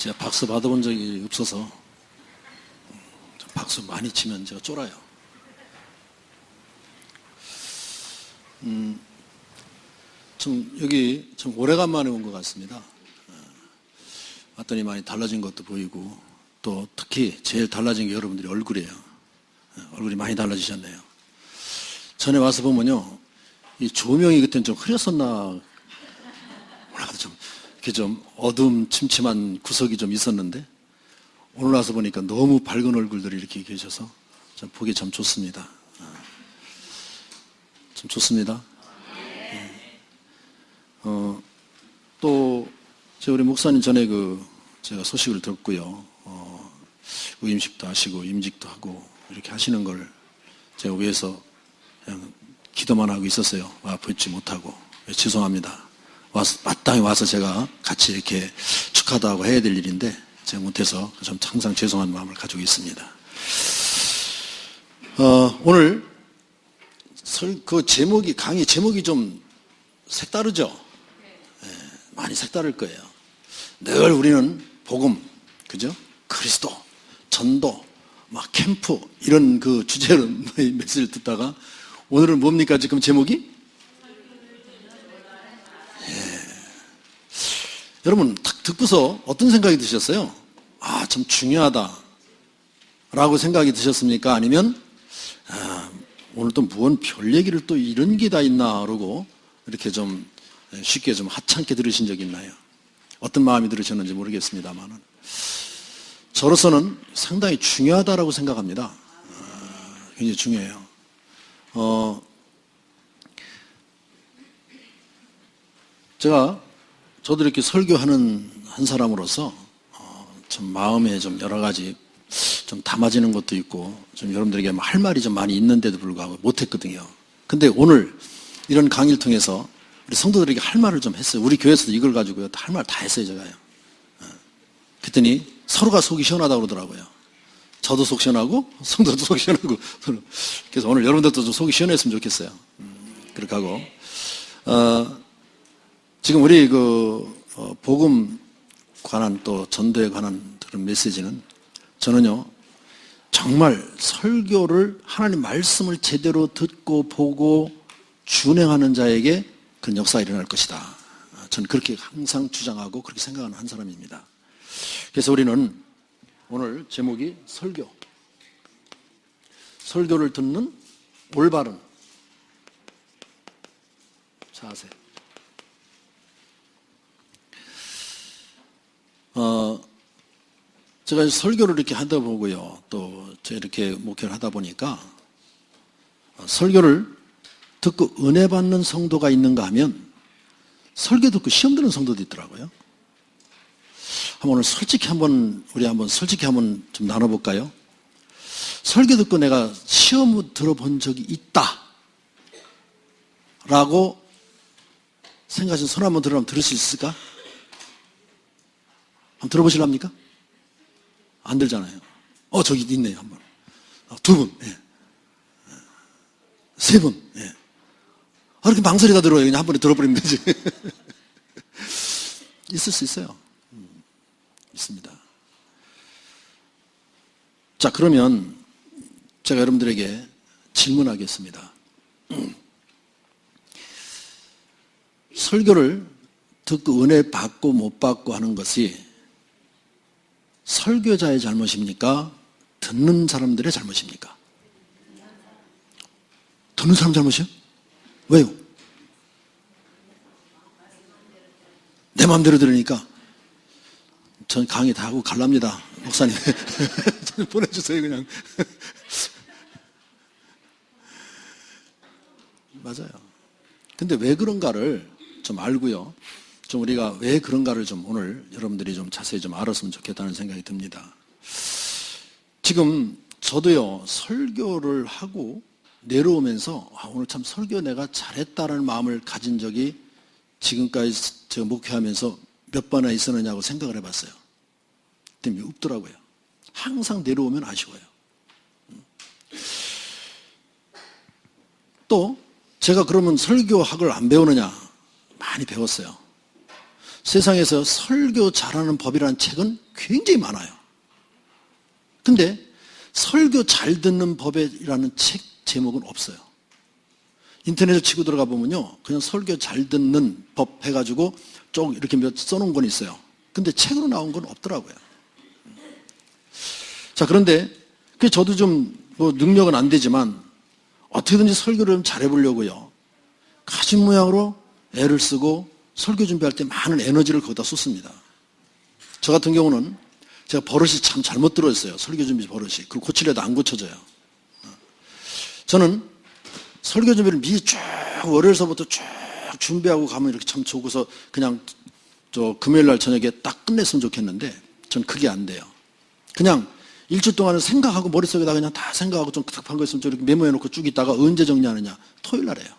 제가 박수 받아본 적이 없어서 박수 많이 치면 제가 쫄아요. 여기 좀 오래간만에 온 것 같습니다. 왔더니 많이 달라진 것도 보이고 또 특히 제일 달라진 게 여러분들이 얼굴이에요. 얼굴이 많이 달라지셨네요. 전에 와서 보면요, 이 조명이 그때는 좀 흐렸었나 몰라도 좀 이렇게 좀 어둠 침침한 구석이 좀 있었는데 오늘 와서 보니까 너무 밝은 얼굴들이 이렇게 계셔서 좀 보기 참 좋습니다. 좀 좋습니다. 또 우리 목사님 전에 제가 소식을 듣고요. 의임식도 하시고 임직도 하고 이렇게 하시는 걸 제가 위해서 그냥 기도만 하고 있었어요. 와 뵙지 못하고 죄송합니다. 마땅히 와서 제가 같이 이렇게 축하도 하고 해야 될 일인데 제가 못해서 좀 항상 죄송한 마음을 가지고 있습니다. 오늘 강의 제목이 좀 색다르죠? 많이 색다를 거예요. 늘 우리는 복음, 그죠? 그리스도, 전도, 캠프 이런 주제로 메시지를 듣다가 오늘은 뭡니까 지금 제목이? 여러분 딱 듣고서 어떤 생각이 드셨어요? 참 중요하다 라고 생각이 드셨습니까? 아니면 오늘 또 무언 별 얘기를 또 이런 게 다 있나 그러고 이렇게 좀 쉽게 좀 하찮게 들으신 적이 있나요? 어떤 마음이 들으셨는지 모르겠습니다만은 저로서는 상당히 중요하다라고 생각합니다. 굉장히 중요해요. 저도 이렇게 설교하는 한 사람으로서 좀 마음에 좀 여러 가지 좀 담아지는 것도 있고 좀 여러분들에게 할 말이 좀 많이 있는데도 불구하고 못했거든요. 근데 오늘 이런 강의를 통해서 우리 성도들에게 할 말을 좀 했어요. 우리 교회에서도 이걸 가지고요 할 말 다 했어요 제가요. 그랬더니 서로가 속이 시원하다고 그러더라고요. 저도 속 시원하고 성도도 속 시원하고 그래서 오늘 여러분들도 좀 속이 시원했으면 좋겠어요. 그렇게 하고 지금 우리 복음 관한 또 전도에 관한 그런 메시지는 저는요 정말 설교를 하나님 말씀을 제대로 듣고 보고 준행하는 자에게 그런 역사가 일어날 것이다. 저는 그렇게 항상 주장하고 그렇게 생각하는 한 사람입니다. 그래서 우리는 오늘 제목이 설교를 듣는 올바른 자세. 제가 설교를 이렇게 하다 보고요. 또 제가 이렇게 목회를 하다 보니까 설교를 듣고 은혜 받는 성도가 있는가 하면 설교 듣고 시험 드는 성도도 있더라고요. 오늘 우리 한번 솔직히 좀 나눠볼까요? 설교 듣고 내가 시험 들어본 적이 있다 라고 생각하시는 손 한번 들으면 들을 수 있을까? 한번 들어보실랍니까? 안 들잖아요. 저기 있네요, 한 번. 두 분, 예. 세 분, 예. 이렇게 망설이다 들어요. 그냥 한 번에 들어버리면 되지. 있을 수 있어요. 있습니다. 자, 그러면 제가 여러분들에게 질문하겠습니다. 설교를 듣고 은혜 받고 못 받고 하는 것이 설교자의 잘못입니까? 듣는 사람들의 잘못입니까? 듣는 사람 잘못이요? 왜요? 내 마음대로 들으니까 전 강의 다 하고 갈랍니다. 목사님 보내주세요 그냥. 맞아요. 근데 왜 그런가를 좀 알고요. 좀 우리가 왜 그런가를 좀 오늘 여러분들이 좀 자세히 좀 알았으면 좋겠다는 생각이 듭니다. 지금 저도요 설교를 하고 내려오면서 오늘 참 설교 내가 잘했다라는 마음을 가진 적이 지금까지 제가 목회하면서 몇 번이나 있었느냐고 생각을 해봤어요. 근데 없더라고요. 항상 내려오면 아쉬워요. 또 제가 그러면 설교학을 안 배우느냐? 많이 배웠어요. 세상에서 설교 잘하는 법이라는 책은 굉장히 많아요. 근데 설교 잘 듣는 법이라는 책 제목은 없어요. 인터넷에 치고 들어가 보면요, 그냥 설교 잘 듣는 법 해가지고 쭉 이렇게 몇 써놓은 건 있어요. 근데 책으로 나온 건 없더라고요. 자, 그런데 저도 좀 뭐 능력은 안 되지만 어떻게든지 설교를 좀 잘해보려고요. 가진 모양으로 애를 쓰고 설교 준비할 때 많은 에너지를 거기다 쏟습니다. 저 같은 경우는 제가 버릇이 참 잘못 들어있어요. 설교 준비 버릇이. 그걸 고치려도 안 고쳐져요. 저는 설교 준비를 미리 쭉 월요일서부터 쭉 준비하고 가면 이렇게 참 좋고서 그냥 금요일 날 저녁에 딱 끝냈으면 좋겠는데 전 그게 안 돼요. 그냥 일주일 동안은 생각하고 머릿속에다 그냥 다 생각하고 좀 급한 거 있으면 좀 이렇게 메모해놓고 쭉 있다가 언제 정리하느냐? 토요일 날 해요.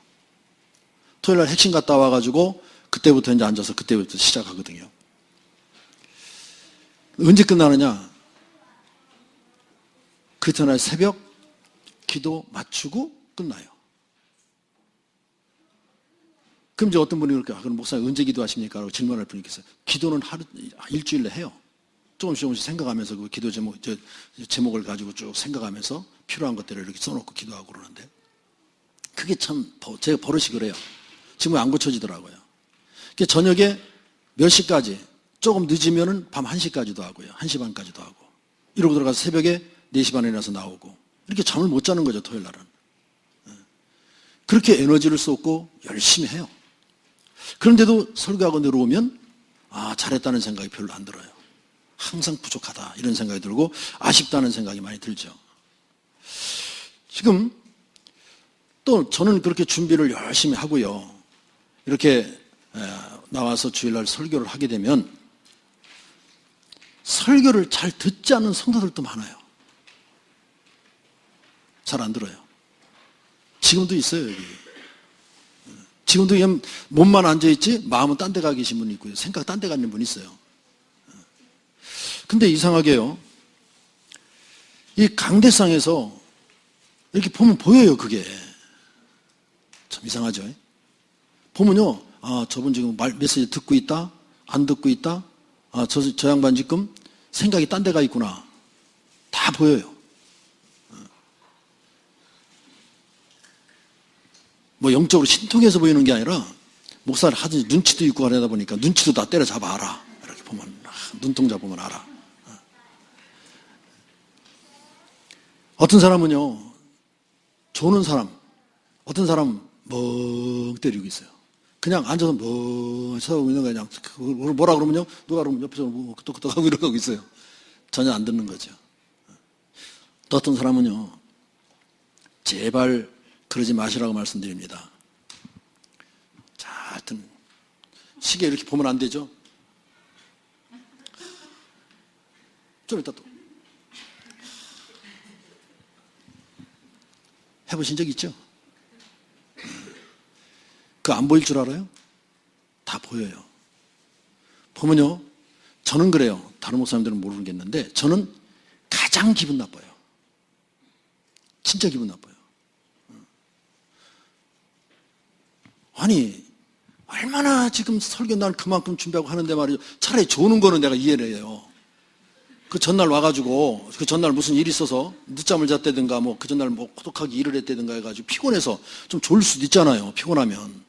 토요일 날 핵심 갔다 와가지고 그때부터 이제 앉아서 그때부터 시작하거든요. 언제 끝나느냐? 그 전날 새벽 기도 마치고 끝나요. 그럼 이제 어떤 분이 그럴까? 그럼 목사님 언제 기도하십니까? 라고 질문할 분이 있어요. 기도는 일주일에 해요. 조금씩 생각하면서 그 기도 제목을 가지고 쭉 생각하면서 필요한 것들을 이렇게 써놓고 기도하고 그러는데 그게 참 제가 버릇이 그래요. 지금 안 고쳐지더라고요. 저녁에 몇 시까지 조금 늦으면은 밤 1시까지도 하고요. 1시 반까지도 하고 이러고 들어가서 새벽에 4시 반에 일어나서 나오고 이렇게 잠을 못 자는 거죠. 토요일 날은. 그렇게 에너지를 쏟고 열심히 해요. 그런데도 설교하고 내려오면 잘했다는 생각이 별로 안 들어요. 항상 부족하다 이런 생각이 들고 아쉽다는 생각이 많이 들죠. 지금 또 저는 그렇게 준비를 열심히 하고요. 이렇게 나와서 주일날 설교를 하게 되면 설교를 잘 듣지 않는 성도들도 많아요. 잘 안 들어요. 지금도 있어요, 여기. 지금도 그냥 몸만 앉아있지 마음은 딴 데 가 계신 분이 있고요. 생각 딴 데 가 있는 분이 있어요. 근데 이상하게요. 이 강대상에서 이렇게 보면 보여요, 그게. 참 이상하죠. 보면요. 저분 지금 메시지 듣고 있다? 안 듣고 있다? 저 양반 지금 생각이 딴 데 가 있구나. 다 보여요. 뭐 영적으로 신통해서 보이는 게 아니라 목사를 하든지 눈치도 있고 하려다 보니까 눈치도 다 때려잡아 알아. 이렇게 보면 눈동자 보면 알아. 어떤 사람은요. 조는 사람, 어떤 사람은 멍 때리고 있어요. 그냥 앉아서 멍 쳐다보고 있는 거야. 그냥 뭐라 그러면요. 누가 그러면 옆에서 뭐 끄떡끄떡하고 이러고 있어요. 전혀 안 듣는 거죠. 또 어떤 사람은요. 제발 그러지 마시라고 말씀드립니다. 자, 하여튼 시계 이렇게 보면 안 되죠. 좀 이따 또 해보신 적 있죠? 그거 안 보일 줄 알아요? 다 보여요. 보면요, 저는 그래요. 다른 목사님들은 모르겠는데 저는 가장 기분 나빠요. 진짜 기분 나빠요. 아니, 얼마나 지금 설교 날 그만큼 준비하고 하는데 말이죠. 차라리 조는 거는 내가 이해를 해요. 그 전날 와가지고, 그 전날 무슨 일이 있어서 늦잠을 잤다든가, 뭐 그 전날 뭐 고독하게 일을 했다든가 해가지고 피곤해서 좀 졸릴 수도 있잖아요. 피곤하면.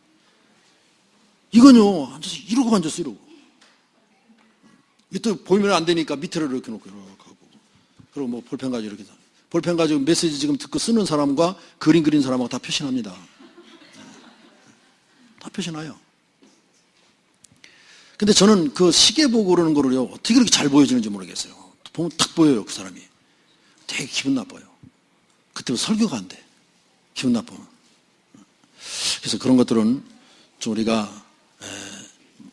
이건요, 앉아서 이러고 앉았어, 이러고. 또 보이면 안 되니까 밑으로 이렇게 놓고, 이렇게 하고. 그리고 뭐 볼펜 가지고 이렇게. 볼펜 가지고 메시지 지금 듣고 쓰는 사람과 그림 그린 사람하고 다 표시납니다. 다 표시나요. 근데 저는 그 시계 보고 그러는 거를요, 어떻게 그렇게 잘 보여주는지 모르겠어요. 보면 딱 보여요, 그 사람이. 되게 기분 나빠요. 그때 설교가 안 돼. 기분 나쁘면. 그래서 그런 것들은 좀 우리가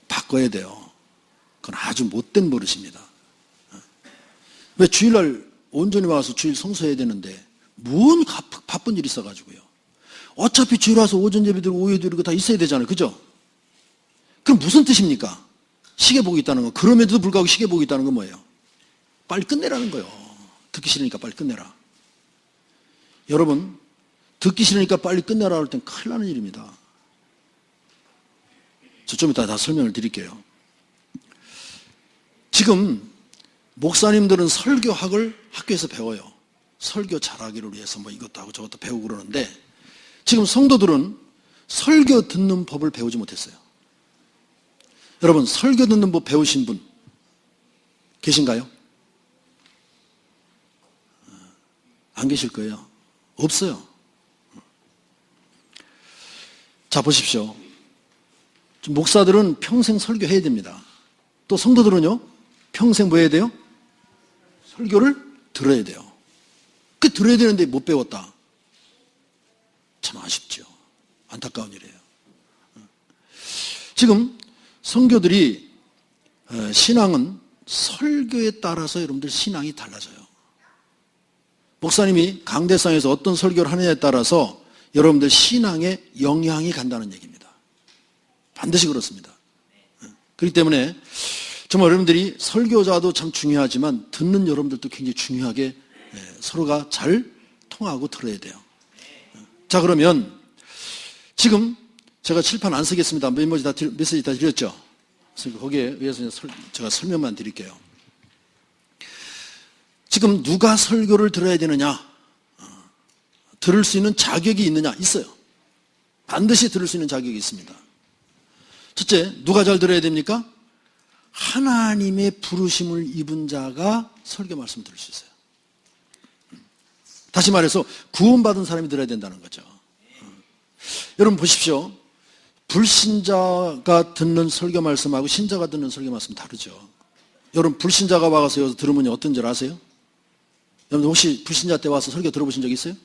바꿔야 돼요. 그건 아주 못된 버릇입니다. 왜 주일날 온전히 와서 주일 성수해야 되는데 뭔 바쁜 일이 있어가지고요. 어차피 주일 와서 오전 예배 드리고 오후 예배 드리고 다 있어야 되잖아요. 그죠? 그럼 무슨 뜻입니까? 시계 보고 있다는 거. 그럼에도 불구하고 시계 보고 있다는 건 뭐예요? 빨리 끝내라는 거예요. 듣기 싫으니까 빨리 끝내라. 여러분, 듣기 싫으니까 빨리 끝내라 할 땐 큰일 나는 일입니다. 저 좀 이따 다 설명을 드릴게요. 지금 목사님들은 설교학을 학교에서 배워요. 설교 잘하기를 위해서 뭐 이것도 하고 저것도 배우고 그러는데 지금 성도들은 설교 듣는 법을 배우지 못했어요. 여러분, 설교 듣는 법 배우신 분 계신가요? 안 계실 거예요. 없어요. 자, 보십시오. 목사들은 평생 설교해야 됩니다. 또 성도들은요, 평생 뭐 해야 돼요? 설교를 들어야 돼요. 그 들어야 되는데 못 배웠다. 참 아쉽죠. 안타까운 일이에요. 지금 성교들이 신앙은 설교에 따라서 여러분들 신앙이 달라져요. 목사님이 강대상에서 어떤 설교를 하느냐에 따라서 여러분들 신앙에 영향이 간다는 얘기입니다. 반드시 그렇습니다. 그렇기 때문에 정말 여러분들이 설교자도 참 중요하지만 듣는 여러분들도 굉장히 중요하게 서로가 잘 통하고 들어야 돼요. 자, 그러면 지금 제가 칠판 안 쓰겠습니다. 메시지 다 드렸죠? 그래서 거기에 의해서 제가 설명만 드릴게요. 지금 누가 설교를 들어야 되느냐? 들을 수 있는 자격이 있느냐? 있어요. 반드시 들을 수 있는 자격이 있습니다. 첫째, 누가 잘 들어야 됩니까? 하나님의 부르심을 입은 자가 설교 말씀을 들을 수 있어요. 다시 말해서 구원받은 사람이 들어야 된다는 거죠. 여러분 보십시오. 불신자가 듣는 설교 말씀하고 신자가 듣는 설교 말씀 다르죠. 여러분 불신자가 와서 여기서 들으면 어떤 줄 아세요? 여러분 혹시 불신자 때 와서 설교 들어보신 적 있어요?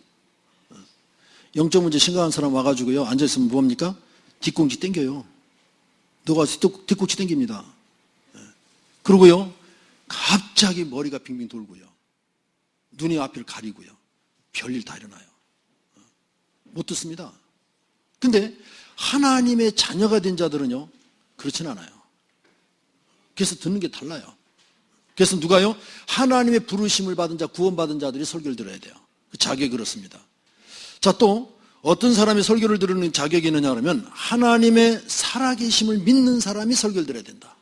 영적 문제 심각한 사람 와가지고요 앉아있으면 뭐합니까? 뒷꿈치 땡겨요. 너가 뒷꿈치 땡깁니다. 그러고요 갑자기 머리가 빙빙 돌고요 눈이 앞을 가리고요 별일 다 일어나요. 못 듣습니다. 근데 하나님의 자녀가 된 자들은요 그렇진 않아요. 그래서 듣는 게 달라요. 그래서 누가요? 하나님의 부르심을 받은 자, 구원받은 자들이 설교를 들어야 돼요. 그 자격이 그렇습니다. 자, 또 어떤 사람이 설교를 들으는 자격이 있느냐 하면 하나님의 살아계심을 믿는 사람이 설교를 들어야 된다.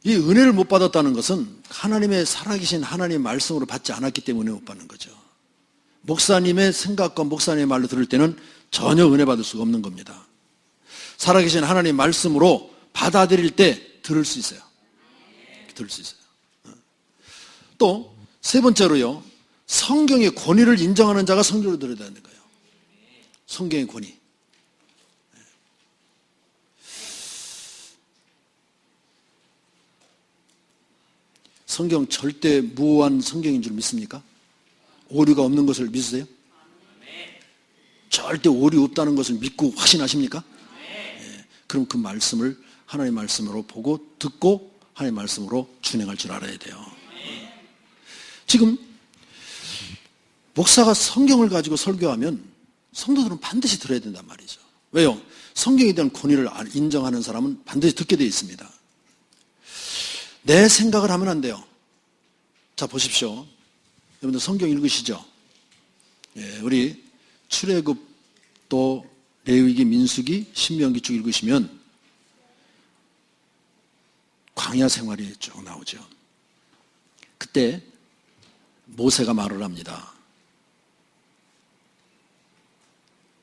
이 은혜를 못 받았다는 것은 하나님의 살아계신 하나님의 말씀으로 받지 않았기 때문에 못 받는 거죠. 목사님의 생각과 목사님의 말로 들을 때는 전혀 은혜 받을 수가 없는 겁니다. 살아계신 하나님의 말씀으로 받아들일 때 들을 수 있어요. 들을 수 있어요. 또 세 번째로요. 성경의 권위를 인정하는 자가 성경을 들어야 되는 거예요. 성경의 권위. 성경 절대 무오한 성경인 줄 믿습니까? 오류가 없는 것을 믿으세요? 절대 오류 없다는 것을 믿고 확신하십니까? 네. 그럼 그 말씀을 하나님의 말씀으로 보고 듣고 하나님의 말씀으로 준행할 줄 알아야 돼요. 지금 목사가 성경을 가지고 설교하면 성도들은 반드시 들어야 된단 말이죠. 왜요? 성경에 대한 권위를 인정하는 사람은 반드시 듣게 되어 있습니다. 내 생각을 하면 안 돼요. 자, 보십시오. 여러분들 성경 읽으시죠? 예, 우리 출애굽 또 레위기, 민수기, 신명기 쭉 읽으시면 광야 생활이 쭉 나오죠. 그때 모세가 말을 합니다.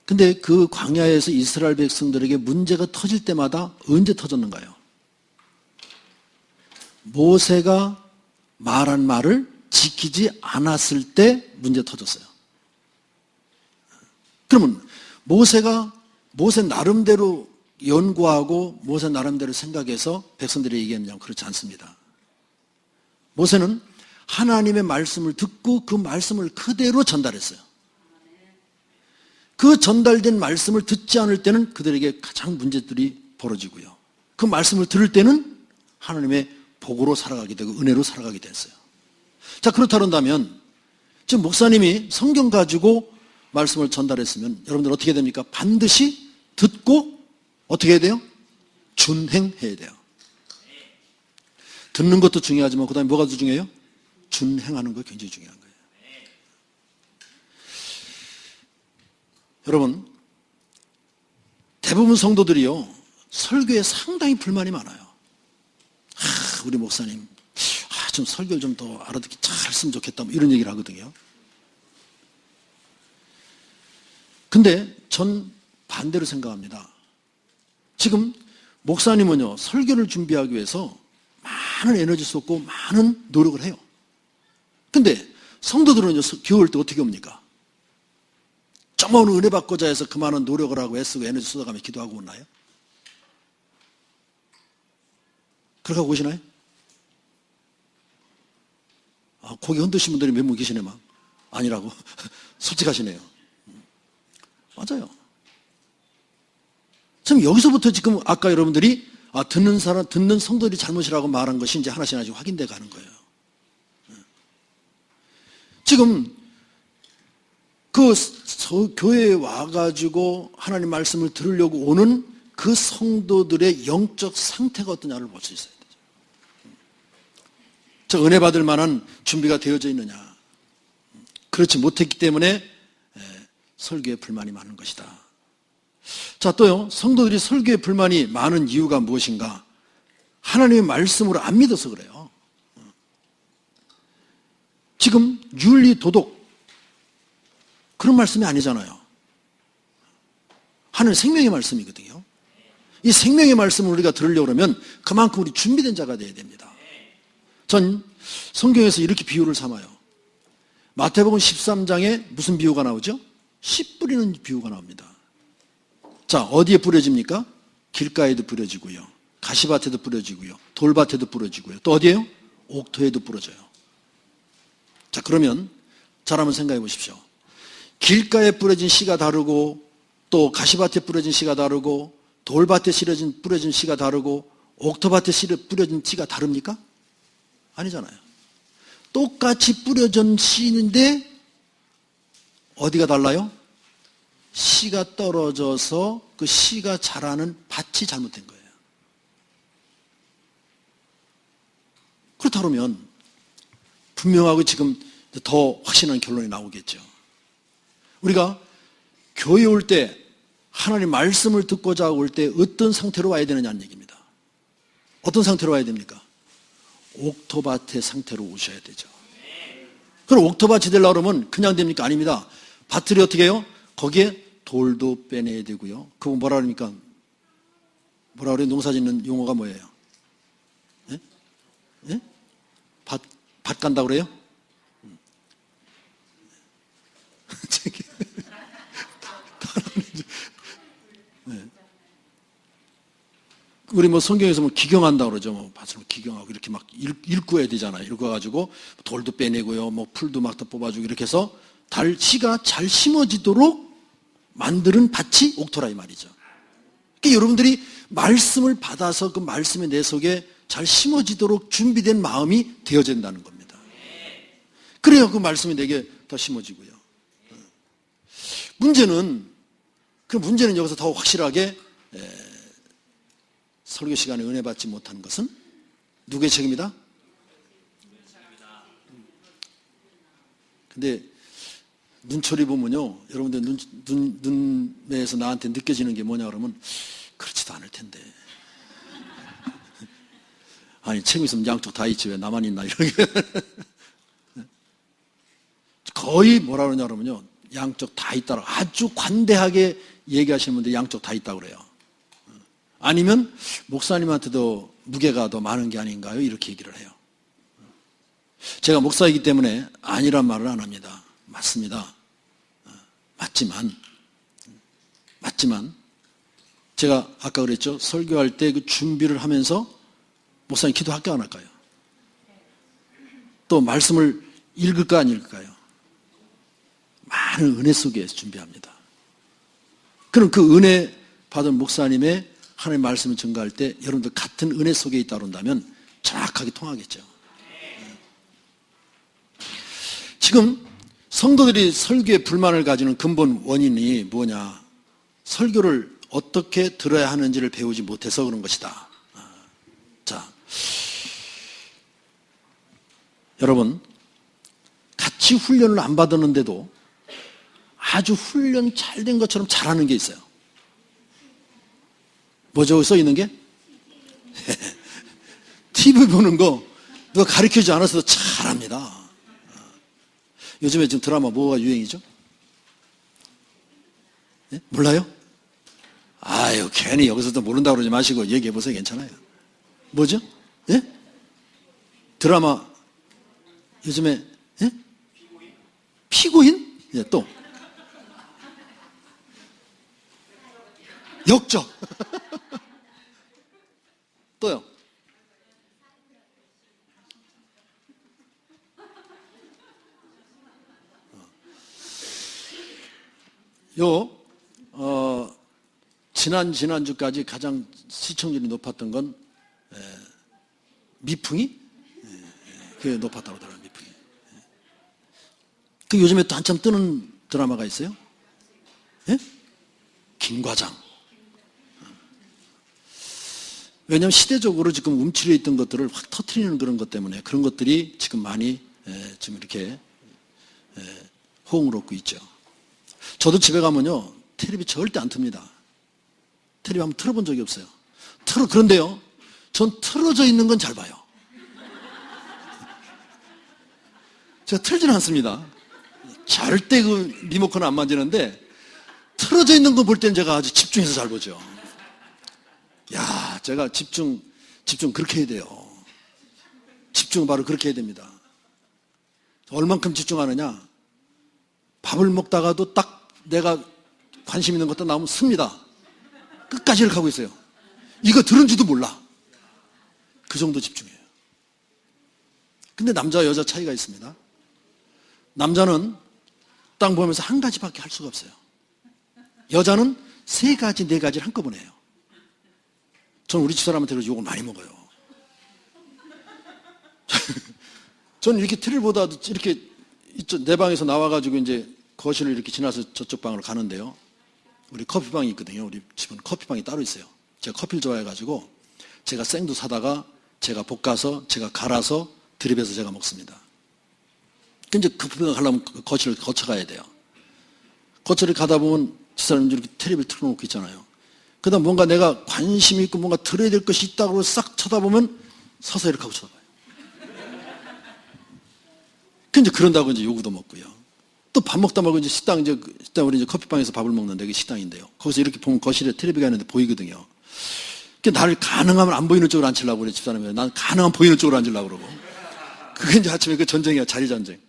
근데 그 광야에서 이스라엘 백성들에게 문제가 터질 때마다 언제 터졌는가요? 모세가 말한 말을 지키지 않았을 때 문제 터졌어요. 그러면 모세 나름대로 연구하고 모세 나름대로 생각해서 백성들이 얘기했냐면 그렇지 않습니다. 모세는 하나님의 말씀을 듣고 그 말씀을 그대로 전달했어요. 그 전달된 말씀을 듣지 않을 때는 그들에게 가장 문제들이 벌어지고요. 그 말씀을 들을 때는 하나님의 복으로 살아가게 되고 은혜로 살아가게 됐어요. 자, 그렇다면 지금 목사님이 성경 가지고 말씀을 전달했으면 여러분들 어떻게 됩니까? 반드시 듣고 어떻게 해야 돼요? 준행해야 돼요. 듣는 것도 중요하지만 그 다음에 뭐가 더 중요해요? 준행하는 거 굉장히 중요한 거예요. 여러분, 대부분 성도들이요 설교에 상당히 불만이 많아요. 우리 목사님, 좀 설교를 좀 더 알아듣기 잘 했으면 좋겠다, 뭐 이런 얘기를 하거든요. 근데 전 반대로 생각합니다. 지금 목사님은요, 설교를 준비하기 위해서 많은 에너지 쏟고 많은 노력을 해요. 근데 성도들은요, 교회 올 때 어떻게 옵니까? 좀 은혜 받고자 해서 그 많은 노력을 하고 애쓰고 에너지 쏟아가며 기도하고 오나요? 그렇게 하고 오시나요? 고개 흔드신 분들이 몇 분 계시네, 막. 아니라고. 솔직하시네요. 맞아요. 지금 여기서부터 지금 아까 여러분들이 듣는 성도들이 잘못이라고 말한 것이 이제 하나씩 확인돼 가는 거예요. 지금 그 교회에 와가지고 하나님 말씀을 들으려고 오는 그 성도들의 영적 상태가 어떠냐를 볼 수 있어야 되죠. 저 은혜 받을 만한 준비가 되어져 있느냐. 그렇지 못했기 때문에 설교에 불만이 많은 것이다. 자, 또요, 성도들이 설교에 불만이 많은 이유가 무엇인가? 하나님의 말씀으로 안 믿어서 그래요. 지금 윤리, 도덕 그런 말씀이 아니잖아요. 하나님 생명의 말씀이거든요. 이 생명의 말씀을 우리가 들으려고 그러면 그만큼 우리 준비된 자가 되어야 됩니다. 전 성경에서 이렇게 비유를 삼아요. 마태복음 13장에 무슨 비유가 나오죠? 씨 뿌리는 비유가 나옵니다. 자, 어디에 뿌려집니까? 길가에도 뿌려지고요, 가시밭에도 뿌려지고요, 돌밭에도 뿌려지고요, 또 어디에요? 옥토에도 뿌려져요. 자, 그러면 잘 한번 생각해 보십시오. 길가에 뿌려진 씨가 다르고, 또 가시밭에 뿌려진 씨가 다르고, 돌밭에 뿌려진 씨가 다르고, 옥토밭에 뿌려진 씨가 다릅니까? 아니잖아요. 똑같이 뿌려진 씨인데 어디가 달라요? 씨가 떨어져서 그 씨가 자라는 밭이 잘못된 거예요. 그렇다 그러면 분명하고 지금 더 확실한 결론이 나오겠죠. 우리가 교회 올 때 하나님 말씀을 듣고자 올 때 어떤 상태로 와야 되느냐는 얘기입니다. 어떤 상태로 와야 됩니까? 옥토밭의 상태로 오셔야 되죠. 그럼 옥토밭이 되려고 그러면 그냥 됩니까? 아닙니다. 밭을 어떻게 해요? 거기에 돌도 빼내야 되고요. 그거 뭐라 그럽니까? 뭐라 그래요? 농사 짓는 용어가 뭐예요? 예? 예? 밭 간다고 그래요? 우리 뭐 성경에서 뭐 기경한다고 그러죠. 뭐 밭을 기경하고 이렇게 막 일구어야 되잖아요. 일구어가지고 돌도 빼내고요, 뭐 풀도 막 다 뽑아주고 이렇게 해서 씨가 잘 심어지도록 만드는 밭이 옥토라 이 말이죠. 그러니까 여러분들이 말씀을 받아서 그 말씀이 내 속에 잘 심어지도록 준비된 마음이 되어야 된다는 겁니다. 그래야 그 말씀이 내게 더 심어지고요. 문제는 여기서 더 확실하게 설교 시간에 은혜 받지 못한 것은 누구의 책임이다? 근데 눈초리 보면요, 여러분들 눈에서 나한테 느껴지는 게 뭐냐 그러면 그렇지도 않을 텐데. 아니, 책임 있으면 양쪽 다 있지 왜 나만 있나 이렇게. 거의 뭐라 그러냐 그러면요, 양쪽 다 있다고 아주 관대하게 얘기하시는 분들 양쪽 다 있다고 그래요. 아니면 목사님한테도 무게가 더 많은 게 아닌가요? 이렇게 얘기를 해요. 제가 목사이기 때문에 아니란 말을 안 합니다. 맞습니다. 맞지만 제가 아까 그랬죠. 설교할 때 그 준비를 하면서 목사님 기도할까 안 할까요? 또 말씀을 읽을까 안 읽을까요? 많은 은혜 속에서 준비합니다. 그럼 그 은혜 받은 목사님의 하나님의 말씀을 증거할 때 여러분들 같은 은혜 속에 있다 그런다면 정확하게 통하겠죠. 지금 성도들이 설교에 불만을 가지는 근본 원인이 뭐냐? 설교를 어떻게 들어야 하는지를 배우지 못해서 그런 것이다. 자, 여러분, 같이 훈련을 안 받았는데도 아주 훈련 잘 된 것처럼 잘하는 게 있어요. 뭐죠? 써 있는 게? TV 보는 거 누가 가르쳐주지 않았어도 잘합니다. 요즘에 지금 드라마 뭐가 유행이죠? 예? 몰라요? 아유, 괜히 여기서도 모른다고 그러지 마시고 얘기해보세요. 괜찮아요. 뭐죠? 예? 드라마, 요즘에, 예? 피고인? 예, 또. 역적. 또요. 지난주까지 가장 시청률이 높았던 건, 미풍이? 그게 높았다고 하더라고요, 미풍이. 그 요즘에 또 한참 뜨는 드라마가 있어요? 예? 김과장. 왜냐하면 시대적으로 지금 움츠려 있던 것들을 확 터트리는 그런 것 때문에 그런 것들이 지금 많이 지금 이렇게 호응을 얻고 있죠. 저도 집에 가면요, 텔레비 절대 안 틉니다. 텔레비 한번 틀어본 적이 없어요. 그런데요, 전 틀어져 있는 건 잘 봐요. 제가 틀지는 않습니다. 절대 그 리모컨 안 만지는데, 틀어져 있는 거 볼 때는 제가 아주 집중해서 잘 보죠. 야, 제가 집중 그렇게 해야 돼요. 집중 바로 그렇게 해야 됩니다. 얼만큼 집중하느냐? 밥을 먹다가도 딱 내가 관심 있는 것도 나오면 씁니다. 끝까지 이렇게 하고 있어요. 이거 들은 줄도 몰라. 그 정도 집중해요. 근데 남자와 여자 차이가 있습니다. 남자는 땅 보면서 한 가지밖에 할 수가 없어요. 여자는 세 가지, 네 가지를 한꺼번에 해요. 저는 우리 집사람한테 욕을 많이 먹어요. 저는 이렇게 틀을 보다도 이렇게 내 방에서 나와가지고 이제 거실을 이렇게 지나서 저쪽 방으로 가는데요. 우리 커피방이 있거든요. 우리 집은 커피방이 따로 있어요. 제가 커피를 좋아해가지고 제가 생도 사다가 제가 볶아서 제가 갈아서 드립해서 제가 먹습니다. 근데 커피방 가려면 거실을 거쳐가야 돼요. 거실을 가다 보면 집사람이 이렇게 텔레비를 틀어놓고 있잖아요. 그다음 뭔가 내가 관심 있고 뭔가 들어야 될 것이 있다고 싹 쳐다보면 서서 이렇게 하고 쳐다봐요. 근데 그런다고 이제 요구도 먹고요. 또 밥 먹다 말고 이제 식당 우리 이제 커피방에서 밥을 먹는데 그게 식당인데요. 거기서 이렇게 보면 거실에 텔레비가 있는데 보이거든요. 나를 가능하면 안 보이는 쪽으로 앉히려고 그래, 집사람이. 난 가능하면 보이는 쪽으로 앉으려고 그러고. 그게 이제 아침에 그 전쟁이야, 자리 전쟁.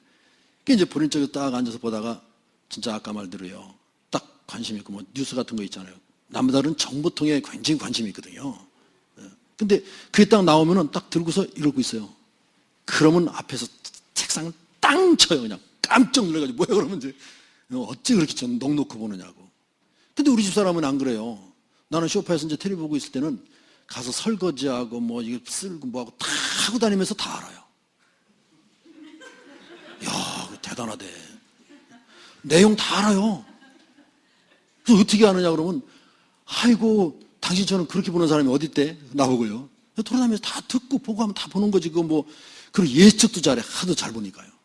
그게 이제 보이는 쪽에 딱 앉아서 보다가 진짜 아까 말대로요. 딱 관심 있고 뭐 뉴스 같은 거 있잖아요. 남자들은 정보통에 굉장히 관심이 있거든요. 근데 그게 딱 나오면은 딱 들고서 이러고 있어요. 그러면 앞에서 책상을 땅 쳐요, 그냥. 깜짝 놀라가지고, 뭐야, 그러면 이제, 어찌 그렇게 좀 넋놓고 보느냐고. 근데 우리 집사람은 안 그래요. 나는 소파에서 이제 텔레비 보고 있을 때는 가서 설거지하고 뭐, 이거 쓸고 뭐하고 다 하고 다니면서 다 알아요. 이야, 대단하대. 내용 다 알아요. 그래서 어떻게 아느냐 그러면, 아이고, 당신처럼 그렇게 보는 사람이 어디 있대? 나보고요. 돌아다니면서 다 듣고 보고 하면 다 보는 거지. 그리고 예측도 잘해. 하도 잘 보니까요.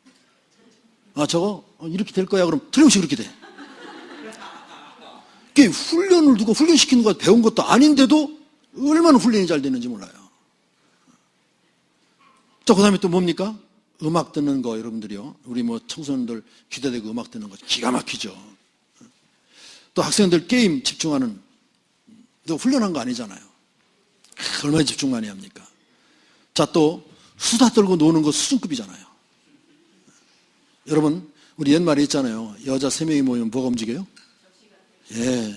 아, 저거 이렇게 될 거야. 그럼 틀림없이 그렇게 돼. 그게 훈련을 두고 훈련시키는 거 배운 것도 아닌데도 얼마나 훈련이 잘 되는지 몰라요. 자, 그 다음에 또 뭡니까? 음악 듣는 거, 여러분들이요. 우리 뭐 청소년들 귀대대고 음악 듣는 거 기가 막히죠. 또 학생들 게임 집중하는, 너 훈련한 거 아니잖아요. 얼마나 집중 많이 합니까? 자, 또 수다 떨고 노는 거 수준급이잖아요. 여러분, 우리 옛말에 있잖아요. 여자 3명이 모이면 뭐가 움직여요? 예.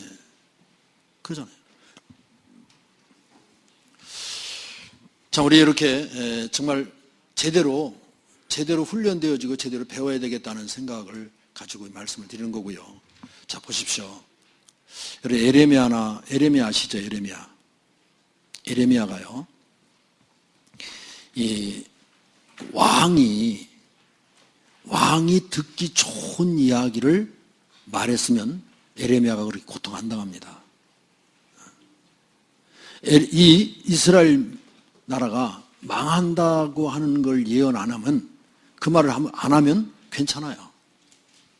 그러잖아요. 자, 우리 이렇게 정말 제대로 훈련되어지고 제대로 배워야 되겠다는 생각을 가지고 말씀을 드리는 거고요. 자, 보십시오. 여러분, 에레미야 아시죠? 에레미야가요. 이 왕이 듣기 좋은 이야기를 말했으면 에레미야가 그렇게 고통 안 당합니다. 이 이스라엘 나라가 망한다고 하는 걸 예언 안 하면, 그 말을 안 하면 괜찮아요.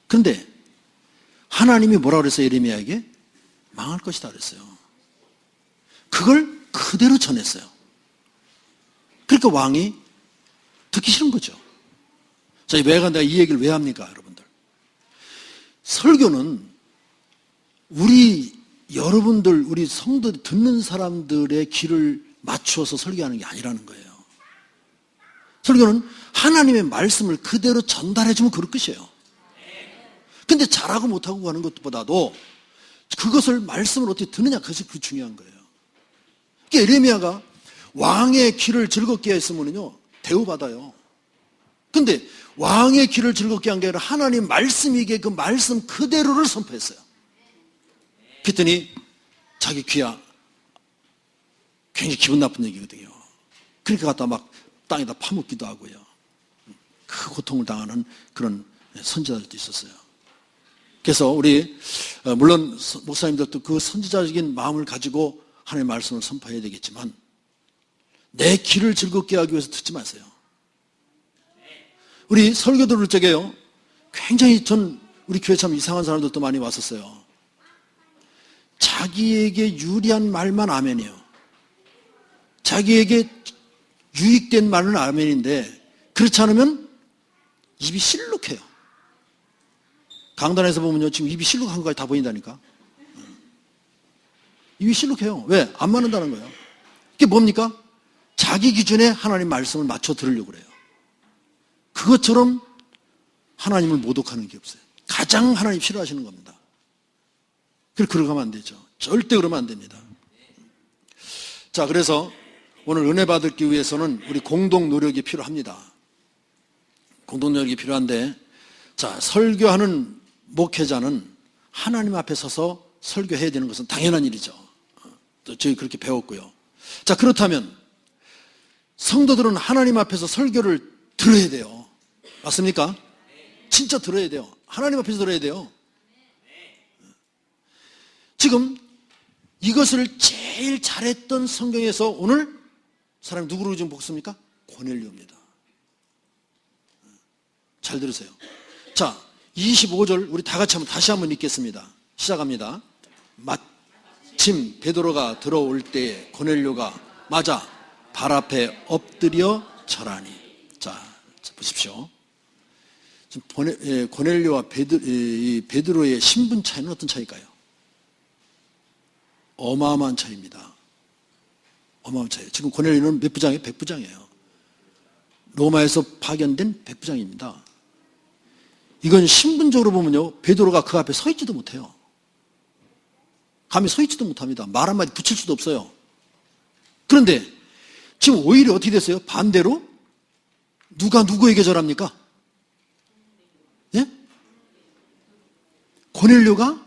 그런데 하나님이 뭐라 그랬어요? 에레미야에게? 망할 것이다 그랬어요. 그걸 그대로 전했어요. 그러니까 왕이 듣기 싫은 거죠. 자, 내가 이 얘기를 왜 합니까, 여러분들? 설교는 여러분들, 우리 성도 듣는 사람들의 귀를 맞추어서 설교하는 게 아니라는 거예요. 설교는 하나님의 말씀을 그대로 전달해주면 그럴 것이에요. 근데 잘하고 못하고 하는 것보다도 그것을 말씀을 어떻게 듣느냐, 그것이 그 중요한 거예요. 그러니까 에레미야가 왕의 귀를 즐겁게 했으면요, 대우받아요. 근데 왕의 귀를 즐겁게 한 게 아니라 하나님 말씀이기에 그 말씀 그대로를 선포했어요. 그랬더니 자기 귀야 굉장히 기분 나쁜 얘기거든요. 그러니까 갖다 막 땅에다 파묻기도 하고요. 그 고통을 당하는 그런 선지자들도 있었어요. 그래서 우리 물론 목사님들도 그 선지자적인 마음을 가지고 하나님의 말씀을 선포해야 되겠지만 내 귀를 즐겁게 하기 위해서 듣지 마세요. 우리 설교 들을 적에요, 굉장히 우리 교회 참 이상한 사람들도 많이 왔었어요. 자기에게 유리한 말만 아멘이에요. 자기에게 유익된 말은 아멘인데 그렇지 않으면 입이 실룩해요. 강단에서 보면요, 지금 입이 실룩한 것까지 다 보인다니까. 입이 실룩해요. 왜? 안 맞는다는 거예요. 이게 뭡니까? 자기 기준에 하나님 말씀을 맞춰 들으려고 그래요. 그것처럼 하나님을 모독하는 게 없어요. 가장 하나님 싫어하시는 겁니다. 그러고 가면 안 되죠. 절대 그러면 안 됩니다. 자, 그래서 오늘 은혜 받기 위해서는 우리 공동 노력이 필요합니다. 공동 노력이 필요한데, 자, 설교하는 목회자는 하나님 앞에 서서 설교해야 되는 것은 당연한 일이죠. 저희 그렇게 배웠고요. 자, 그렇다면 성도들은 하나님 앞에서 설교를 들어야 돼요. 맞습니까? 진짜 들어야 돼요. 하나님 앞에서 들어야 돼요. 지금 이것을 제일 잘했던 성경에서 오늘 사람이 누구를 지금 복습니까? 고넬료입니다. 잘 들으세요. 자, 25절 우리 다 같이 다시 한번 읽겠습니다. 시작합니다. 마침 베드로가 들어올 때에 고넬료가 맞아 발 앞에 엎드려 절하니. 자, 보십시오. 고넬료와 베드로의 신분 차이는 어떤 차이일까요? 어마어마한 차이입니다. 어마어마한 차이. 지금 고넬료는 몇 부장이에요? 100부장이에요. 로마에서 파견된 100부장입니다. 이건 신분적으로 보면요, 베드로가 그 앞에 서 있지도 못해요. 감히 서 있지도 못합니다. 말 한마디 붙일 수도 없어요. 그런데 지금 오히려 어떻게 됐어요? 반대로 누가 누구에게 절합니까? 예? 고넬료가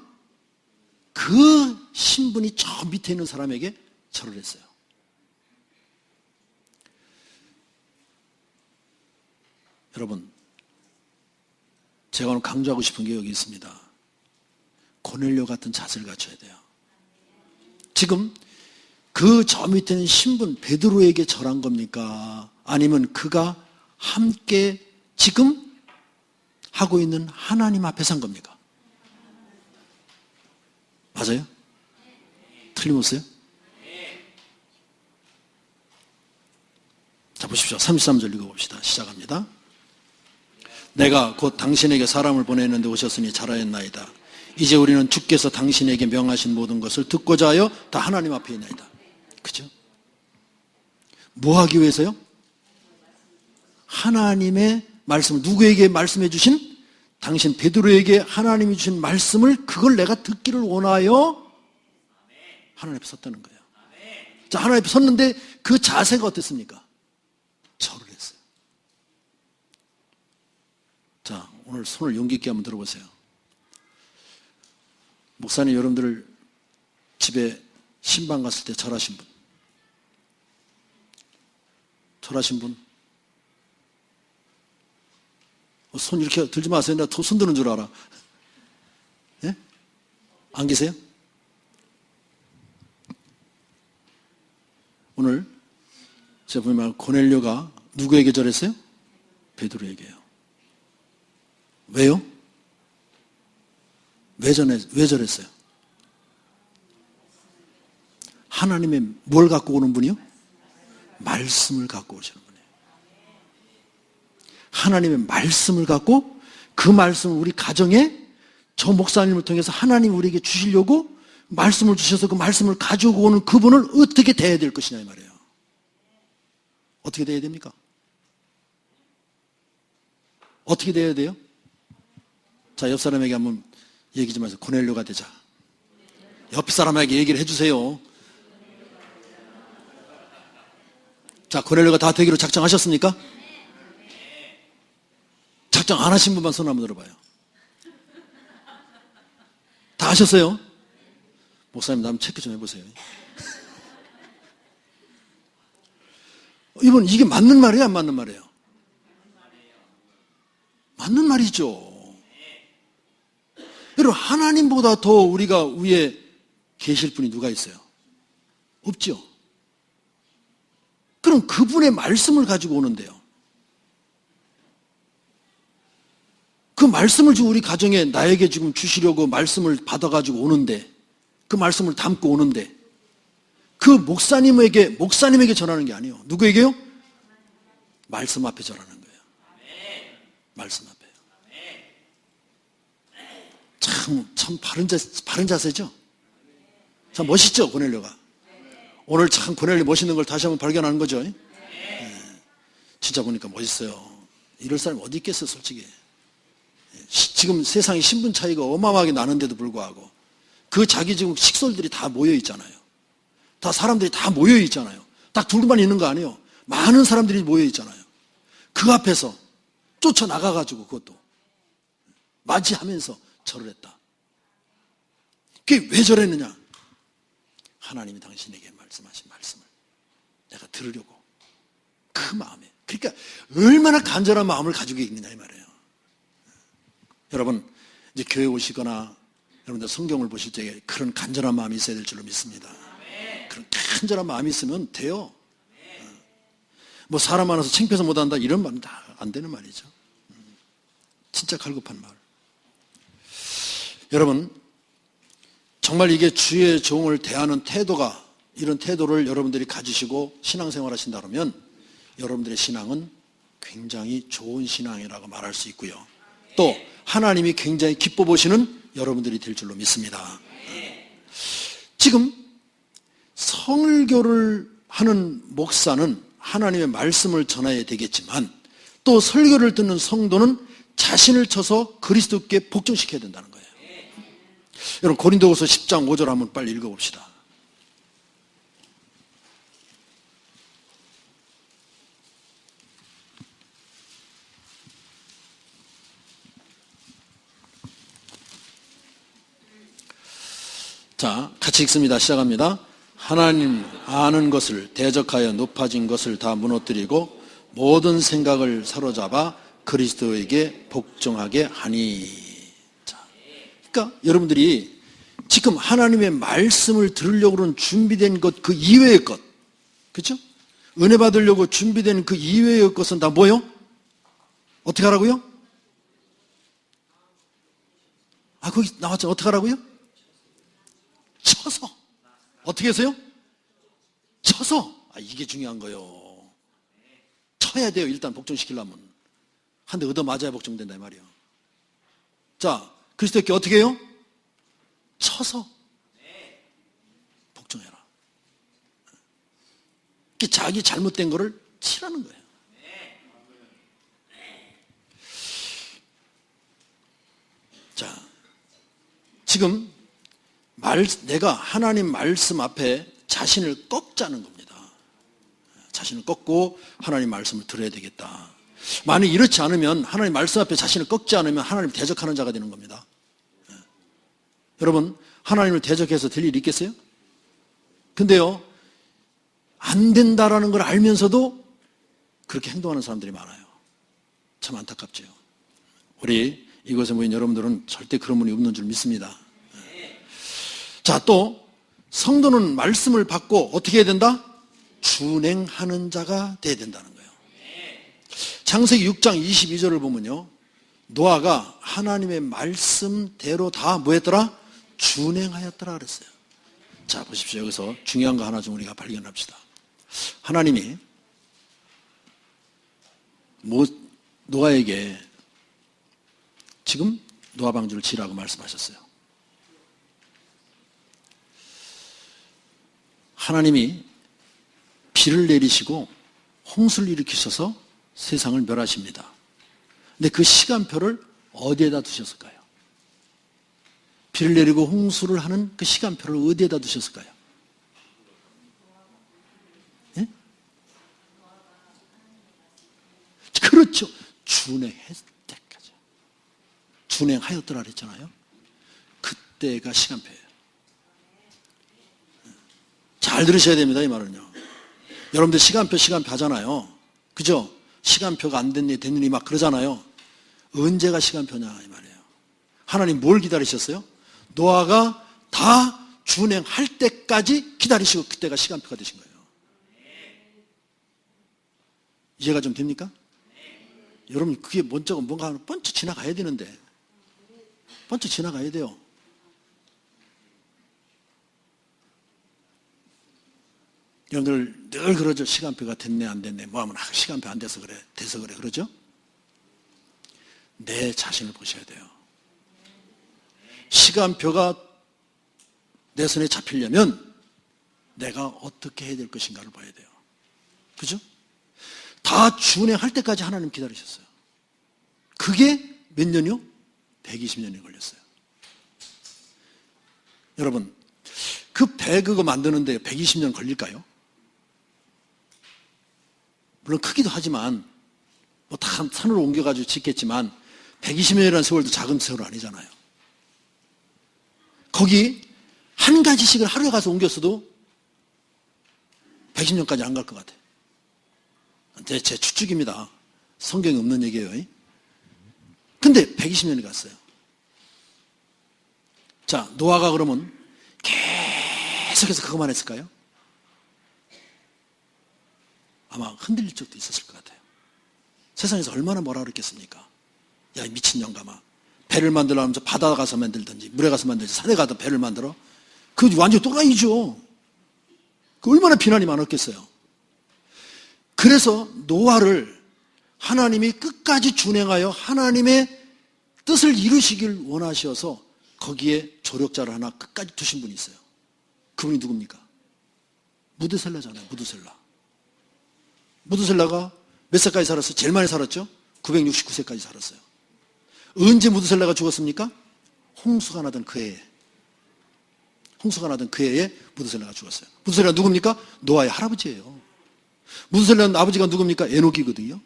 그 신분이 저 밑에 있는 사람에게 절을 했어요. 여러분, 제가 오늘 강조하고 싶은 게 여기 있습니다. 고넬료 같은 자세를 갖춰야 돼요. 지금 그 저 밑에 있는 신분 베드로에게 절한 겁니까? 아니면 그가 함께 지금 하고 있는 하나님 앞에 산 겁니까? 맞아요? 틀림없어요? 자, 보십시오. 33절 읽어봅시다. 시작합니다. 내가 곧 당신에게 사람을 보내는데 오셨으니 잘하였나이다. 이제 우리는 주께서 당신에게 명하신 모든 것을 듣고자 하여 다 하나님 앞에 있나이다. 그죠? 뭐 하기 위해서요? 하나님의 말씀을, 누구에게 말씀해 주신? 당신 베드로에게 하나님이 주신 말씀을, 그걸 내가 듣기를 원하여 하나님 앞에 섰다는 거예요. 자, 하나님 앞에 섰는데 그 자세가 어땠습니까? 절을 했어요. 자, 오늘 손을 용기 있게 한번 들어보세요. 목사님, 여러분들 집에 신방 갔을 때 절하신 분? 절하신 분? 손 이렇게 들지 마세요. 나 손 드는 줄 알아. 예? 안 계세요? 오늘 제가 보면 고넬료가 누구에게 절했어요? 베드로에게요. 왜요? 왜 절했어요? 하나님의 뭘 갖고 오는 분이요? 말씀을 갖고 오시는 분이에요. 하나님의 말씀을 갖고 그 말씀을 우리 가정에 저 목사님을 통해서 하나님이 우리에게 주시려고 말씀을 주셔서 그 말씀을 가지고 오는 그분을 어떻게 대해야 될 것이냐 이 말이에요. 어떻게 대해야 됩니까? 어떻게 대해야 돼요? 자, 옆 사람에게 한번 얘기 좀 하세요. 고넬료가 되자. 옆 사람에게 얘기를 해주세요. 자, 고넬료가 다 되기로 작정하셨습니까? 작정 안 하신 분만 손 한번 들어봐요. 다 하셨어요? 목사님, 나 한번 체크 좀 해보세요. 이분, 이게 맞는 말이에요? 안 맞는 말이에요? 맞는 말이죠. 여러분, 하나님보다 더 우리가 위에 계실 분이 누가 있어요? 없죠. 그럼 그분의 말씀을 가지고 오는데요. 그 말씀을 지금 우리 가정에 나에게 지금 주시려고 말씀을 받아가지고 오는데, 그 말씀을 담고 오는데, 그 목사님에게 전하는 게 아니에요. 누구에게요? 말씀 앞에 전하는 거예요. 말씀 앞에요. 참 바른 자세죠? 참 멋있죠, 고넬료가? 오늘 참 고넬료 멋있는 걸 다시 한번 발견하는 거죠? 네. 진짜 보니까 멋있어요. 이럴 사람이 어디 있겠어요, 솔직히. 지금 세상에 신분 차이가 어마어마하게 나는데도 불구하고 그 자기 지금 식솔들이 다 모여 있잖아요. 다 사람들이 다 모여 있잖아요. 딱 둘만 있는 거 아니에요. 많은 사람들이 모여 있잖아요. 그 앞에서 쫓아나가가지고 그것도 맞이하면서 절을 했다. 그게 왜 저랬느냐? 하나님이 당신에게 말씀하신 말씀을 내가 들으려고 그 마음에, 그러니까 얼마나 간절한 마음을 가지고 있느냐 이 말이에요. 여러분, 이제 교회 오시거나 여러분들 성경을 보실 때 그런 간절한 마음이 있어야 될 줄로 믿습니다. 그런 간절한 마음이 있으면 돼요. 뭐 사람 많아서 창피해서 못한다 이런 말은 다 안 되는 말이죠. 진짜 갈급한 말. 여러분, 정말 이게 주의 종을 대하는 태도가, 이런 태도를 여러분들이 가지시고 신앙생활 하신다 그러면 여러분들의 신앙은 굉장히 좋은 신앙이라고 말할 수 있고요. 또 하나님이 굉장히 기뻐 보시는 여러분들이 될 줄로 믿습니다. 지금 설교를 하는 목사는 하나님의 말씀을 전해야 되겠지만 또 설교를 듣는 성도는 자신을 쳐서 그리스도께 복종시켜야 된다는 거예요. 여러분, 고린도후서 10장 5절 한번 빨리 읽어봅시다. 자, 같이 읽습니다. 시작합니다. 하나님 아는 것을 대적하여 높아진 것을 다 무너뜨리고 모든 생각을 사로잡아 그리스도에게 복종하게 하니. 자, 그러니까 여러분들이 지금 하나님의 말씀을 들으려고 그러는 준비된 것, 그 이외의 것, 그렇죠? 은혜 받으려고 준비된 그 이외의 것은 다 뭐요? 어떻게 하라고요? 거기 나왔죠. 어떻게 하라고요? 쳐서. 어떻게 해서요? 쳐서. 이게 중요한 거예요. 쳐야 돼요. 일단 복종시키려면. 한 대 얻어맞아야 복종된다 이 말이에요. 자, 그리스도께 어떻게 해요? 쳐서 복종해라. 자기 잘못된 거를 치라는 거예요. 자, 지금 내가 하나님 말씀 앞에 자신을 꺾자는 겁니다. 자신을 꺾고 하나님 말씀을 들어야 되겠다. 만약 이렇지 않으면, 하나님 말씀 앞에 자신을 꺾지 않으면 하나님 대적하는 자가 되는 겁니다. 여러분, 하나님을 대적해서 될 일이 있겠어요? 근데요, 안 된다라는 걸 알면서도 그렇게 행동하는 사람들이 많아요. 참 안타깝죠. 우리 이곳에 모인 여러분들은 절대 그런 분이 없는 줄 믿습니다. 자, 또 성도는 말씀을 받고 어떻게 해야 된다? 준행하는 자가 돼야 된다는 거예요. 창세기 6장 22절을 보면요, 노아가 하나님의 말씀대로 다 뭐했더라? 준행하였더라 그랬어요. 자, 보십시오. 여기서 중요한 거 하나 좀 우리가 발견합시다. 하나님이 노아에게 지금 노아 방주를 지으라고 말씀하셨어요. 하나님이 비를 내리시고 홍수를 일으키셔서 세상을 멸하십니다. 근데 그 시간표를 어디에다 두셨을까요? 비를 내리고 홍수를 하는 그 시간표를 어디에다 두셨을까요? 예? 그렇죠. 준행했을 때까지. 준행하였더라 그랬잖아요. 그때가 시간표예요. 잘 들으셔야 됩니다, 이 말은요. 여러분들 시간표 하잖아요. 그죠? 시간표가 안 됐니 막 그러잖아요. 언제가 시간표냐 이 말이에요. 하나님 뭘 기다리셨어요? 노아가 다 준행할 때까지 기다리시고 그때가 시간표가 되신 거예요. 이해가 좀 됩니까? 여러분 그게 뭔가 하나 번쩍 지나가야 되는데 번쩍 지나가야 돼요. 여러분들 늘 그러죠. 시간표가 됐네 안 됐네 뭐 하면 시간표 안 돼서 그래 그러죠. 내 자신을 보셔야 돼요. 시간표가 내 손에 잡히려면 내가 어떻게 해야 될 것인가를 봐야 돼요. 그죠? 다 준행할 때까지 하나님 기다리셨어요. 그게 몇 년이요? 120년이 걸렸어요. 여러분 그 배 그거 만드는데 120년 걸릴까요? 물론 크기도 하지만 뭐 다 산으로 옮겨가지고 짓겠지만 120년이라는 세월도 작은 세월 아니잖아요. 거기 한 가지씩을 하루에 가서 옮겼어도 110년까지 안 갈 것 같아요. 제 추측입니다. 성경에 없는 얘기예요. 근데 120년이 갔어요. 자, 노아가 그러면 계속해서 그것만 했을까요? 아마 흔들릴 적도 있었을 것 같아요. 세상에서 얼마나 뭐라 그랬겠습니까? 야, 미친 영감아. 배를 만들려면 바다 가서 만들든지 물에 가서 만들든지 산에 가서 배를 만들어? 그거 완전 또라이죠. 그 얼마나 비난이 많았겠어요. 그래서 노아를 하나님이 끝까지 준행하여 하나님의 뜻을 이루시길 원하셔서 거기에 조력자를 하나 끝까지 두신 분이 있어요. 그분이 누굽니까? 무드셀라잖아요. 무드셀라가 몇 세까지 살았어요? 제일 많이 살았죠? 969세까지 살았어요. 언제 무드셀라가 죽었습니까? 홍수가 나던 그 해에 무드셀라가 죽었어요. 무드셀라가 누굽니까? 노아의 할아버지예요. 무드셀라는 아버지가 누굽니까? 에녹이거든요.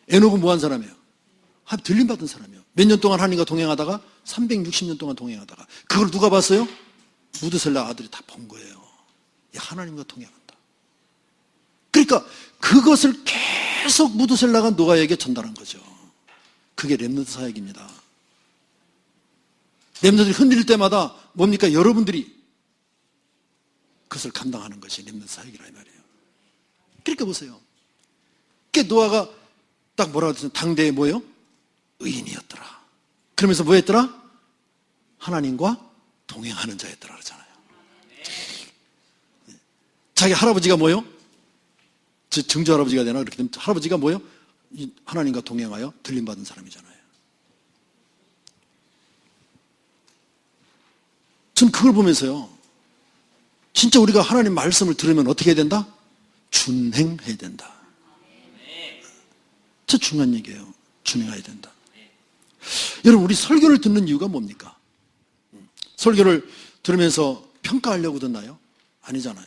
에녹은 뭐 한 사람이에요? 들림 받은 사람이에요. 몇 년 동안 하나님과 동행하다가 360년 동안 동행하다가 그걸 누가 봤어요? 무드셀라 아들이 다 본 거예요. 야, 하나님과 동행한다. 그러니까 그것을 계속 무드셀라가 노아에게 전달한 거죠. 그게 렘넌트 사역입니다. 렘넌트들이 흔들릴 때마다 뭡니까? 여러분들이 그것을 감당하는 것이 렘넌트 사역이라 이 말이에요. 그러니까 보세요. 그러니까 노아가 딱 뭐라고 했어요? 당대에 뭐예요? 의인이었더라. 그러면서 뭐 했더라? 하나님과 동행하는 자였더라 그러잖아요. 자기 할아버지가 뭐예요? 증조 할아버지가 되나? 그렇게 되면 할아버지가 뭐예요? 하나님과 동행하여 들림받은 사람이잖아요. 전 그걸 보면서요. 진짜 우리가 하나님 말씀을 들으면 어떻게 해야 된다? 준행해야 된다. 진짜 중요한 얘기예요. 준행해야 된다. 여러분 우리 설교를 듣는 이유가 뭡니까? 설교를 들으면서 평가하려고 듣나요? 아니잖아요.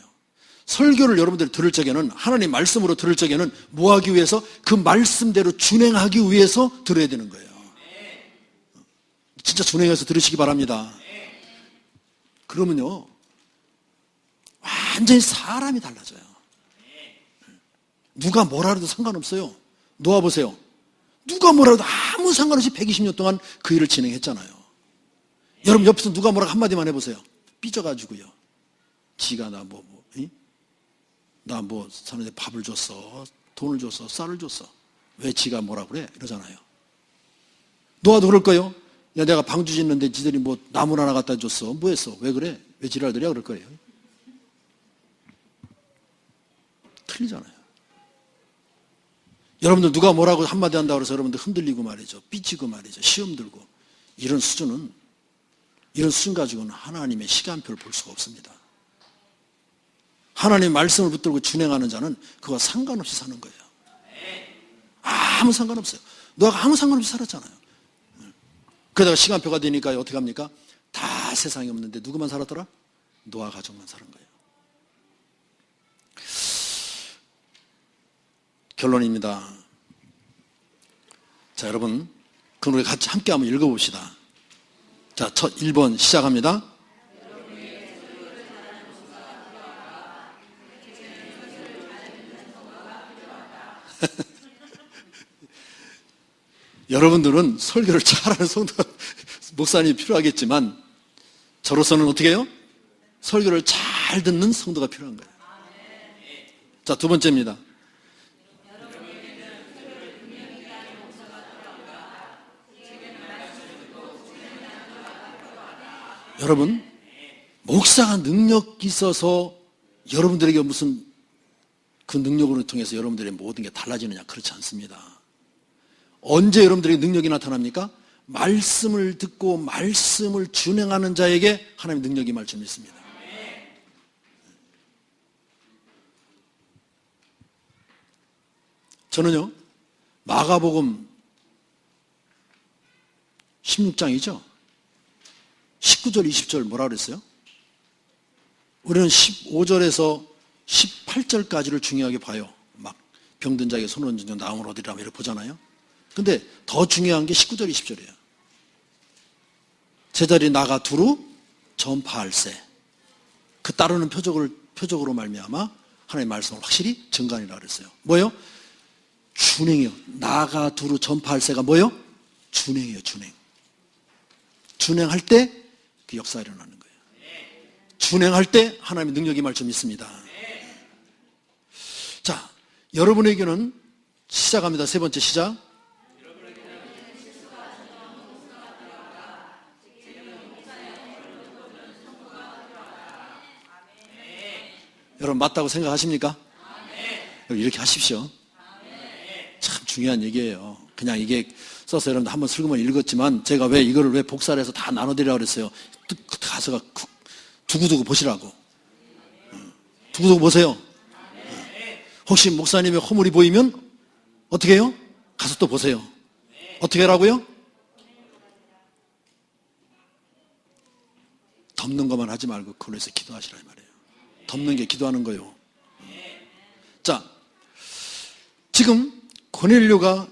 설교를 여러분들이 들을 적에는 하나님 말씀으로 들을 적에는 뭐 하기 위해서? 그 말씀대로 준행하기 위해서 들어야 되는 거예요. 진짜 준행해서 들으시기 바랍니다. 그러면요 완전히 사람이 달라져요. 누가 뭐라 해도 상관없어요. 놓아보세요. 누가 뭐라 해도 아무 상관없이 120년 동안 그 일을 진행했잖아요. 여러분 옆에서 누가 뭐라고 한마디만 해보세요. 삐져가지고요. 지가 나 뭐 사는데 밥을 줬어, 돈을 줬어, 쌀을 줬어. 왜 지가 뭐라 그래? 이러잖아요. 노아도 그럴 거예요. 야, 내가 방주 짓는데 지들이 뭐 나물 하나 갖다 줬어. 뭐 했어? 왜 그래? 왜 지랄들이야? 그럴 거예요. 틀리잖아요. 여러분들 누가 뭐라고 한마디 한다고 해서 여러분들 흔들리고 말이죠. 삐치고 말이죠. 시험 들고. 이런 수준 가지고는 하나님의 시간표를 볼 수가 없습니다. 하나님의 말씀을 붙들고 준행하는 자는 그와 상관없이 사는 거예요. 아무 상관없어요. 노아가 아무 상관없이 살았잖아요. 그러다가 시간표가 되니까 어떻게 합니까? 다 세상에 없는데 누구만 살았더라? 노아 가족만 사는 거예요. 결론입니다. 자, 여러분, 그럼 우리 같이 함께 한번 읽어봅시다. 자, 첫 1번 시작합니다. 여러분들은 설교를 잘하는 성도가 목사님이 필요하겠지만 저로서는 어떻게 해요? 설교를 잘 듣는 성도가 필요한 거예요. 자, 두 번째입니다. 여러분, 목사가 능력이 있어서 여러분들에게 무슨 그 능력으로 통해서 여러분들의 모든 게 달라지느냐? 그렇지 않습니다. 언제 여러분들에게 능력이 나타납니까? 말씀을 듣고 말씀을 준행하는 자에게 하나님의 능력이 임할 줄 믿습니다. 저는요, 마가복음 16장이죠. 19절, 20절 뭐라 그랬어요? 우리는 15절에서 18절까지를 중요하게 봐요. 막 병든 자에게 손 얹은 자 나음을 얻으리라 이렇게 보잖아요. 근데 더 중요한 게 19절, 20절이에요. 제자리 나가 두루 전파할세. 그 따르는 표적으로 말미암아 하나님의 말씀을 확실히 증거하니라 그랬어요. 뭐예요? 준행이요. 나가 두루 전파할세가 뭐예요? 준행이에요. 준행. 준행할 때 그 역사가 일어나는 거예요. 준행할 때 하나님의 능력이 임할 줄 믿습니다. 자, 여러분에게는 시작합니다. 세 번째 시작. 여러분 맞다고 생각하십니까? 여러분 이렇게 하십시오. 참 중요한 얘기예요. 그냥 이게 써서 여러분들 한번 슬그머니 읽었지만 제가 이거를 왜 복사를 해서 다 나눠드리라고 그랬어요. 가서가 두고두고 보시라고. 두고두고 보세요. 혹시 목사님의 허물이 보이면 어떻게 해요? 가서 또 보세요. 어떻게 하라고요? 덮는 것만 하지 말고 그걸로 해서 기도하시라 이 말이에요. 덮는 게 기도하는 거예요. 자, 지금 고넬료가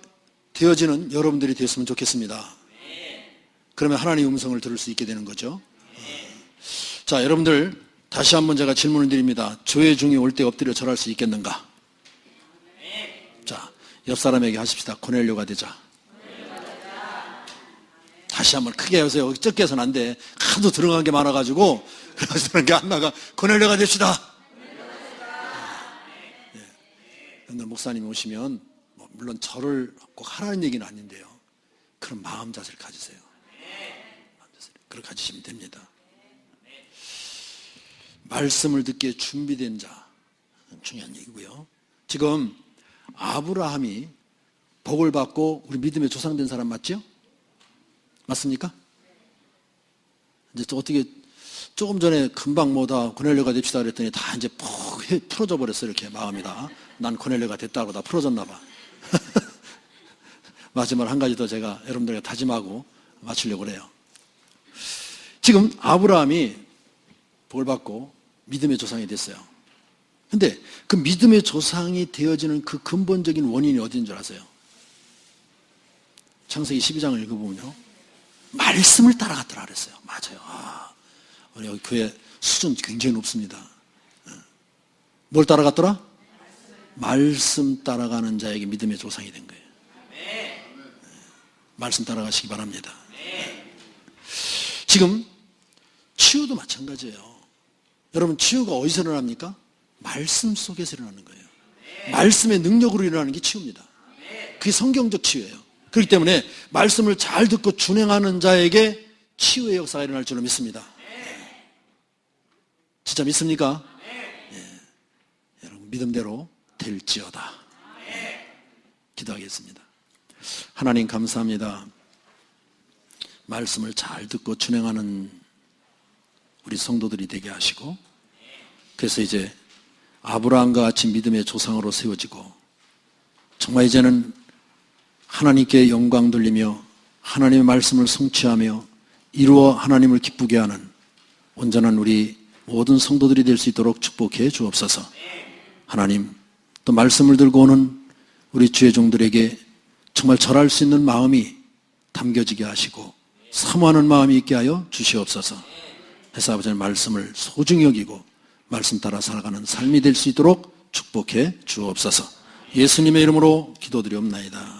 되어지는 여러분들이 되었으면 좋겠습니다. 그러면 하나님의 음성을 들을 수 있게 되는 거죠. 자, 여러분들 다시 한번 제가 질문을 드립니다. 조회 중에 올 때 엎드려 절할 수 있겠는가? 자, 옆 사람에게 하십시다. 고넬료가 되자. 다시 한번 크게 하세요. 적게 해서는 안 돼. 하도 들어간 게 많아가지고 그래서 그런 게 안 나가. 고넬료가 됩시다. 오늘 목사님이 오시면 물론 절을 꼭 하라는 얘기는 아닌데요. 그런 마음 자세를 가지세요. 그렇게 가지시면 됩니다. 말씀을 듣기에 준비된 자, 중요한 얘기고요. 지금 아브라함이 복을 받고 우리 믿음의 조상된 사람 맞죠? 맞습니까? 이제 또 어떻게 조금 전에 금방 뭐다 고넬료가 됩시다 그랬더니 다 이제 푹 풀어져 버렸어. 이렇게 마음이 다. 난 고넬료가 됐다고 다 풀어졌나 봐. 마지막 한 가지 더 제가 여러분들에게 다짐하고 마치려고 그래요. 지금 아브라함이 복을 받고 믿음의 조상이 됐어요. 근데 그 믿음의 조상이 되어지는 그 근본적인 원인이 어디인 줄 아세요? 창세기 12장을 읽어보면요. 말씀을 따라갔더라 그랬어요. 맞아요. 우리 여기 교회 수준 굉장히 높습니다. 뭘 따라갔더라? 말씀 따라가는 자에게 믿음의 조상이 된 거예요. 말씀 따라가시기 바랍니다. 지금 치유도 마찬가지예요. 여러분 치유가 어디서 일어납니까? 말씀 속에서 일어나는 거예요. 말씀의 능력으로 일어나는 게 치유입니다. 그게 성경적 치유예요. 그렇기 때문에 말씀을 잘 듣고 준행하는 자에게 치유의 역사가 일어날 줄로 믿습니다. 진짜 믿습니까? 여러분 믿음대로 될지어다. 기도하겠습니다. 하나님 감사합니다. 말씀을 잘 듣고 준행하는 우리 성도들이 되게 하시고, 그래서 이제 아브라함과 같이 믿음의 조상으로 세워지고, 정말 이제는 하나님께 영광 돌리며 하나님의 말씀을 성취하며 이루어 하나님을 기쁘게 하는 온전한 우리 모든 성도들이 될 수 있도록 축복해 주옵소서. 하나님, 또 말씀을 들고 오는 우리 주의 종들에게 정말 절할 수 있는 마음이 담겨지게 하시고 사모하는 마음이 있게 하여 주시옵소서. 해서 아버지의 말씀을 소중히 여기고 말씀 따라 살아가는 삶이 될 수 있도록 축복해 주옵소서. 예수님의 이름으로 기도드리옵나이다.